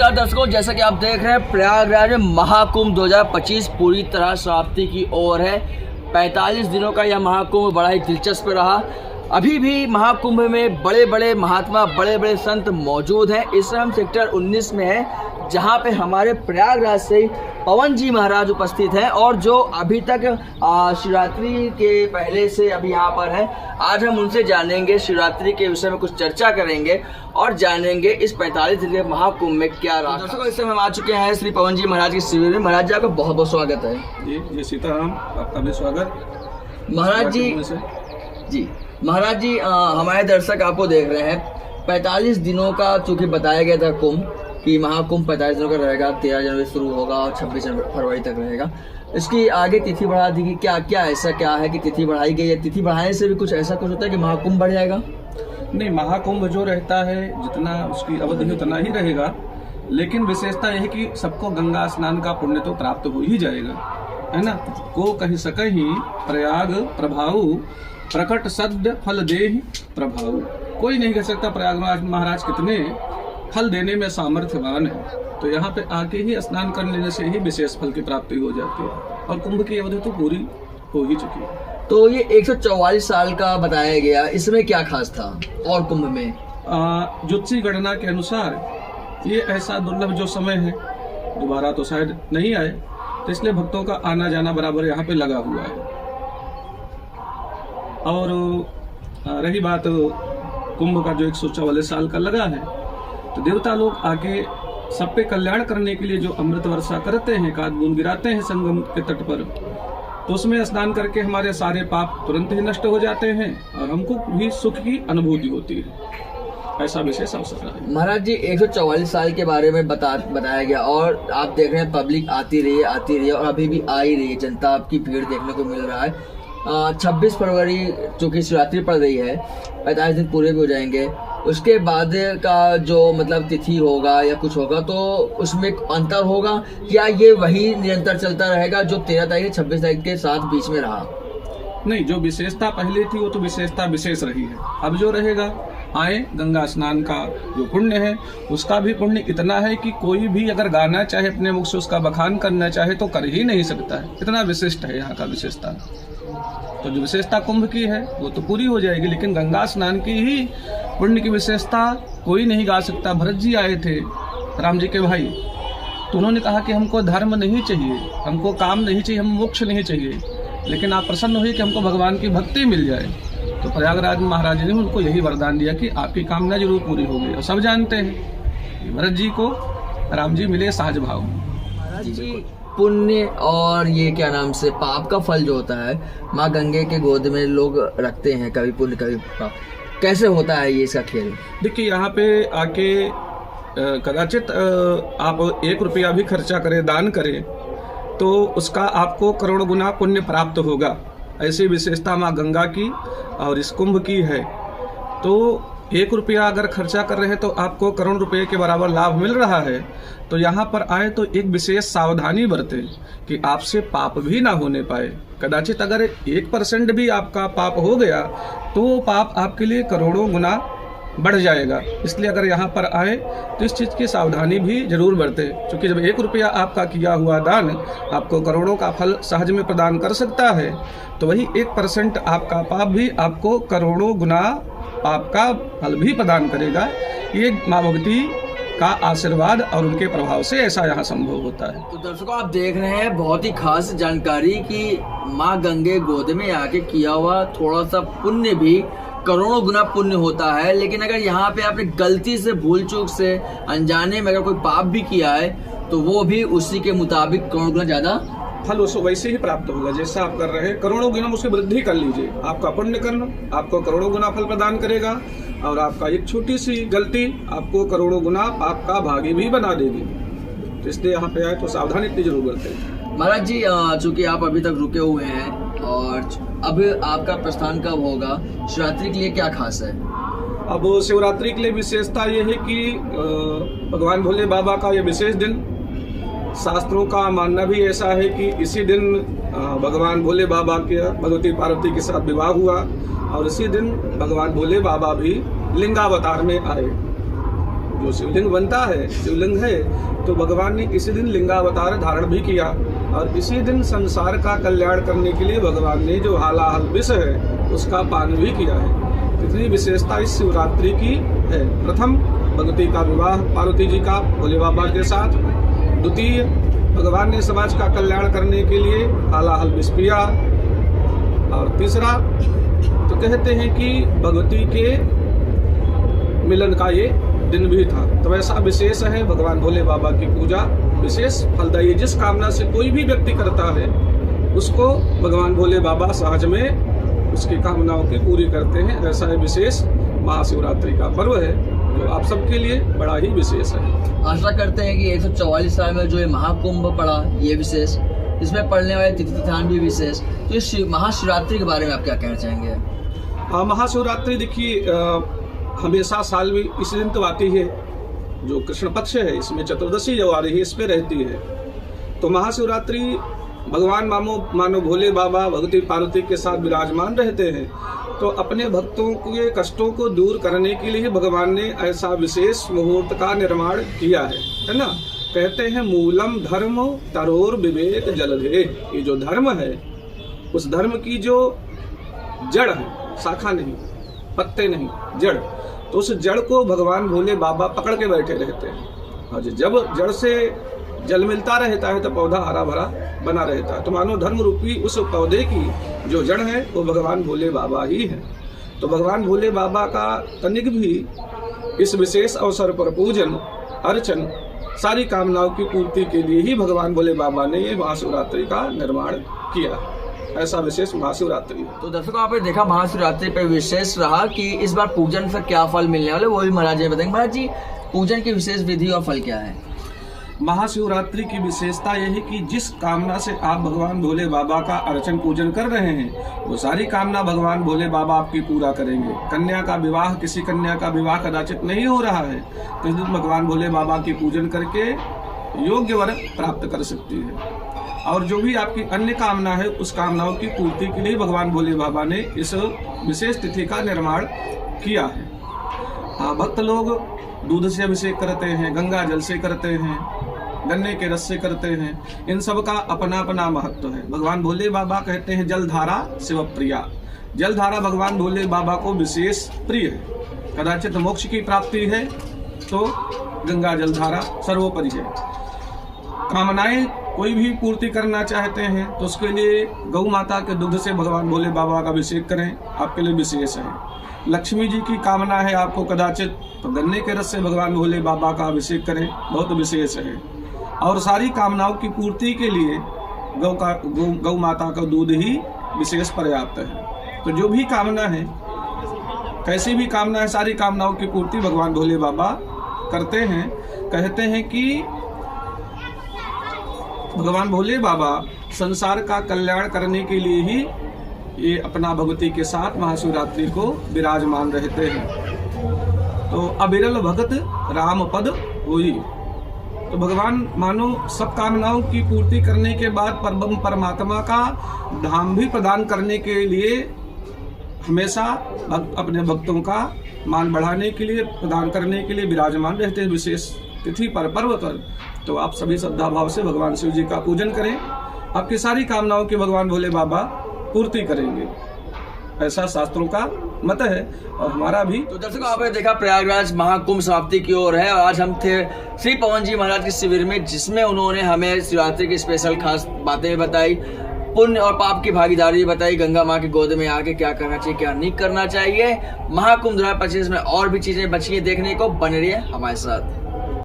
नमस्कार दर्शकों, जैसा कि आप देख रहे हैं प्रयागराज में महाकुंभ 2025 पूरी तरह समाप्ति की ओर है। 45 दिनों का यह महाकुंभ बड़ा ही दिलचस्प रहा। अभी भी महाकुंभ में बड़े बड़े महात्मा, बड़े बड़े संत मौजूद हैं। इस समय हम सेक्टर 19 में है, जहां पे हमारे प्रयागराज से पवन जी महाराज उपस्थित हैं और जो अभी तक शिवरात्रि के पहले से अभी यहाँ पर हैं। आज हम उनसे जानेंगे, शिवरात्रि के विषय में कुछ चर्चा करेंगे और जानेंगे इस 45 दिन के महाकुंभ में क्या रहा। दर्शकों, इस समय हम आ चुके हैं श्री पवन जी महाराज के शिविर में। महाराज जी, आपका बहुत बहुत स्वागत है। जी, जय सीताराम, आपका भी स्वागत। महाराज जी, हमारे दर्शक आपको देख रहे हैं। 45 दिनों का चूंकि बताया गया था कुंभ कि महाकुंभ 45 दिनों का रहेगा, 13 जनवरी शुरू होगा और 26 फरवरी तक रहेगा। इसकी आगे तिथि बढ़ा दी कि क्या ऐसा क्या है कि तिथि बढ़ाई गई है? तिथि बढ़ाने से भी कुछ ऐसा कुछ होता है कि महाकुंभ बढ़ जाएगा? नहीं, महाकुंभ जो रहता है जितना उसकी अवधि उतना ही रहेगा, लेकिन विशेषता यह है कि सबको गंगा स्नान का पुण्य तो प्राप्त हो ही जाएगा, है ना। को कही सकहि प्रयाग प्रभाव, प्रकट सद्य फल देहि प्रभाव। कोई नहीं कह सकता प्रयागराज महाराज कितने फल देने में सामर्थ्यवान है। तो यहाँ पे आके ही स्नान कर लेने से ही विशेष फल की प्राप्ति हो जाती है और कुंभ की अवधि तो पूरी हो ही चुकी है। तो ये 144 साल का बताया गया, इसमें क्या खास था? और कुंभ में ज्योतिषी गणना के अनुसार ये ऐसा दुर्लभ जो समय है, दोबारा तो शायद नहीं आए, तो इसलिए भक्तों का आना जाना बराबर यहाँ पे लगा हुआ है। और रही बात कुंभ का जो 144 साल का लगा है, तो देवता लोग आके सब पे कल्याण करने के लिए जो अमृत वर्षा करते हैं, एकाध बूंद गिराते हैं संगम के तट पर, तो उसमें स्नान करके हमारे सारे पाप तुरंत ही नष्ट हो जाते हैं और हमको भी सुख की अनुभूति होती है। ऐसा विशेष अवसर है। महाराज जी, 144 साल के बारे में बताया गया और आप देख रहे हैं पब्लिक आती रही है और अभी भी आ ही रही है। जनता आपकी भीड़ देखने को मिल रहा है। 26 फरवरी चूँकि शिवरात्रि पड़ रही है, 45 दिन पूरे भी हो जाएंगे। उसके बाद का जो मतलब तिथि होगा या कुछ होगा, तो उसमें अंतर होगा या ये वही निरंतर चलता रहेगा जो 13 तारीख 26 तारीख के साथ बीच में रहा? नहीं, जो विशेषता पहले थी वो तो विशेषता विशेष रही है। अब जो रहेगा, आए गंगा स्नान का जो पुण्य है उसका भी पुण्य इतना है कि कोई भी अगर गाना चाहे, अपने मुख से उसका बखान करना चाहे तो कर ही नहीं सकता है। इतना विशिष्ट है यहाँ का विशेषता। तो जो विशेषता कुंभ की है वो तो पूरी हो जाएगी, लेकिन गंगा स्नान की ही पुण्य की विशेषता कोई नहीं गा सकता। भरत जी आए थे, राम जी के भाई, तो उन्होंने कहा कि हमको धर्म नहीं चाहिए, हमको काम नहीं चाहिए, हम मोक्ष नहीं चाहिए, लेकिन आप प्रसन्न हुए कि हमको भगवान की भक्ति मिल जाए। तो प्रयागराज महाराज ने उनको यही वरदान दिया कि आपकी कामना जरूर पूरी होगी। और सब जानते हैं कि भरत जी को राम जी मिले सहज भाव। महाराज जी, पुण्य और ये क्या नाम से पाप का फल जो होता है, माँ गंगे के गोद में लोग रखते हैं, कभी पुण्य कभी पाप। कैसे होता है ये इसका खेल? देखिए, यहाँ पे आके कदाचित आप 1 रुपया भी खर्चा करें, दान करें, तो उसका आपको करोड़ गुना पुण्य प्राप्त होगा। ऐसी विशेषता माँ गंगा की और इस कुंभ की है। तो 1 रुपया अगर खर्चा कर रहे हैं तो आपको करोड़ रुपए के बराबर लाभ मिल रहा है। तो यहाँ पर आए तो एक विशेष सावधानी बरतें कि आपसे पाप भी ना होने पाए। कदाचित अगर 1% भी आपका पाप हो गया तो वो पाप आपके लिए करोड़ों गुना बढ़ जाएगा। इसलिए अगर यहाँ पर आए तो इस चीज़ की सावधानी भी जरूर बरतें, क्योंकि जब 1 रुपया आपका किया हुआ दान आपको करोड़ों का फल सहज में प्रदान कर सकता है, तो वही 1% आपका पाप भी आपको करोड़ों गुना पाप का फल भी प्रदान करेगा। ये माँ भगवती का आशीर्वाद और उनके प्रभाव से ऐसा यहाँ संभव होता है। तो दर्शकों, आप देख रहे हैं बहुत ही खास जानकारी कि माँ गंगे गोद में आके किया हुआ थोड़ा सा पुण्य भी करोड़ों गुना पुण्य होता है। लेकिन अगर यहाँ पे आपने गलती से, भूल चूक से, अनजाने में अगर कोई पाप भी किया है तो वो भी उसी के मुताबिक करोड़ों गुना ज्यादा फल उसको वैसे ही प्राप्त होगा जैसा आप कर रहे हैं। करोड़ों गुना उसकी वृद्धि कर लीजिए, आपका पुण्य कर्म आपको करोड़ों गुना फल प्रदान करेगा और आपका एक छोटी सी गलती आपको करोड़ों गुना आपका भागी भी बना देगी। तो इसलिए यहाँ पे आए तो सावधानी इतनी जरूर बरतें। महाराज जी, चूंकि आप अभी तक रुके हुए हैं और अब आपका प्रस्थान कब होगा, शिवरात्रि के लिए क्या खास है? अब शिवरात्रि के लिए विशेषता ये है कि भगवान भोले बाबा का ये विशेष दिन, शास्त्रों का मानना भी ऐसा है कि इसी दिन भगवान भोले बाबा के भगवती पार्वती के साथ विवाह हुआ और इसी दिन भगवान भोले बाबा भी लिंगावतार में आए। जो शिवलिंग बनता है, शिवलिंग है, तो भगवान ने इसी दिन लिंगावतार धारण भी किया और इसी दिन संसार का कल्याण करने के लिए भगवान ने जो हालाहल विष है उसका पान भी किया है। इतनी विशेषता इस शिवरात्रि की है। प्रथम भगवती का विवाह पार्वती जी का भोले बाबा के साथ, द्वितीय भगवान ने समाज का कल्याण करने के लिए हालाहल विष पिया, और तीसरा तो कहते हैं कि भगवती के मिलन का ये दिन भी था। तो ऐसा विशेष है भगवान भोले बाबा की पूजा, विशेष फलदायी। जिस कामना से कोई भी व्यक्ति करता है उसको भगवान भोले बाबा सहज में उसकी कामनाओं की पूरी करते हैं। ऐसा है विशेष महाशिवरात्रि का पर्व है जो आप सबके लिए बड़ा ही विशेष है। आशा करते हैं कि 144 साल में जो ये महाकुंभ पड़ा ये विशेष, इसमें पड़ने वाले तिथि तिथान भी विशेष, तो इस महाशिवरात्रि के बारे में आप क्या कहना चाहेंगे? महाशिवरात्रि देखिए हमेशा साल में इस दिन तो आती है, जो कृष्ण पक्ष है इसमें चतुर्दशी जो आ रही है इस पे रहती है। तो महाशिवरात्रि भगवान मानो भोले बाबा भगवती पार्वती के साथ विराजमान रहते हैं, तो अपने भक्तों के कष्टों को दूर करने के लिए भगवान ने ऐसा विशेष मुहूर्त का निर्माण किया है ना। कहते हैं मूलम धर्म तरोर विवेक जलधे, ये जो धर्म है उस धर्म की जो जड़ है, शाखा नहीं, पत्ते नहीं, जड़, तो उस जड़ को भगवान भोले बाबा पकड़ के बैठे रहते हैं। और जब जड़ से जल मिलता रहता है तो पौधा हरा भरा बना रहता है। तो मानो धर्म रूपी उस पौधे की जो जड़ है वो भगवान भोले बाबा ही है। तो भगवान भोले बाबा का तनिक भी इस विशेष अवसर पर पूजन अर्चन सारी कामनाओं की पूर्ति के लिए ही भगवान भोले बाबा ने ये महाशिवरात्रि का निर्माण किया। ऐसा विशेष महाशिवरात्रि। तो दर्शकों आपने देखा महाशिवरात्रि पर विशेष रहा कि इस बार पूजन से क्या फल मिलने वाले वो भी महाराज जी बताएंगे। महाराज जी पूजन की विशेष विधि और फल क्या है? महाशिवरात्रि की विशेषता यह है कि जिस कामना से आप भगवान भोले बाबा का अर्चन पूजन कर रहे हैं वो सारी कामना भगवान भोले बाबा आपकी पूरा करेंगे। कन्या का विवाह, किसी कन्या का विवाह कदाचित नहीं हो रहा है तो इस दिन भगवान भोले बाबा की पूजन करके योग्य वर प्राप्त कर सकती है। और जो भी आपकी अन्य कामना है उस कामनाओं की पूर्ति के लिए भगवान भोले बाबा ने इस विशेष तिथि का निर्माण किया है। भक्त लोग दूध से अभिषेक करते हैं, गंगा जल से करते हैं, गन्ने के रस से करते हैं, इन सब का अपना अपना महत्व है। भगवान भोले बाबा कहते हैं जलधारा शिव प्रिया, जलधारा भगवान भोले बाबा को विशेष प्रिय है। कदाचित मोक्ष की प्राप्ति है तो गंगा जलधारा सर्वोपरि है। कामनाएं कोई भी पूर्ति करना चाहते हैं तो उसके लिए गौ माता के दूध से भगवान भोले बाबा का अभिषेक करें, आपके लिए विशेष है। लक्ष्मी जी की कामना है आपको कदाचित तो गन्ने के रस से भगवान भोले बाबा का अभिषेक करें, बहुत विशेष है। और सारी कामनाओं की पूर्ति के लिए गौ माता का दूध ही विशेष पर्याप्त है। तो जो भी कामना है, कैसी भी कामना है, सारी कामनाओं की पूर्ति भगवान भोले बाबा करते हैं। कहते हैं कि भगवान भोले बाबा संसार का कल्याण करने के लिए ही ये अपना भगवती के साथ महाशिवरात्रि को विराजमान रहते हैं। तो अविरल भगत राम पद हुई। तो भगवान मानो सब कामनाओं की पूर्ति करने के बाद परम परमात्मा का धाम भी प्रदान करने के लिए हमेशा अपने भक्तों का मान बढ़ाने के लिए, प्रदान करने के लिए विराजमान रहते हैं विशेष तिथि पर, पर्व पर। तो आप सभी श्रद्धा भाव से भगवान शिव जी का पूजन करें, आपकी सारी कामनाओं की भगवान भोले बाबा पूर्ति करेंगे, ऐसा शास्त्रों का मत है और हमारा भी। तो दर्शकों आपने देखा प्रयागराज महाकुंभ समाप्ति की ओर है और आज हम थे श्री पवन जी महाराज के शिविर में, जिसमें उन्होंने हमें शिवरात्रि की स्पेशल खास बातें बताई, पुण्य और पाप की भागीदारी बताई, गंगा माँ की गोद में आके क्या करना चाहिए क्या नहीं करना चाहिए। महाकुंभ 2025 में और भी चीजें बची हैं देखने को, बने रहिए हमारे साथ।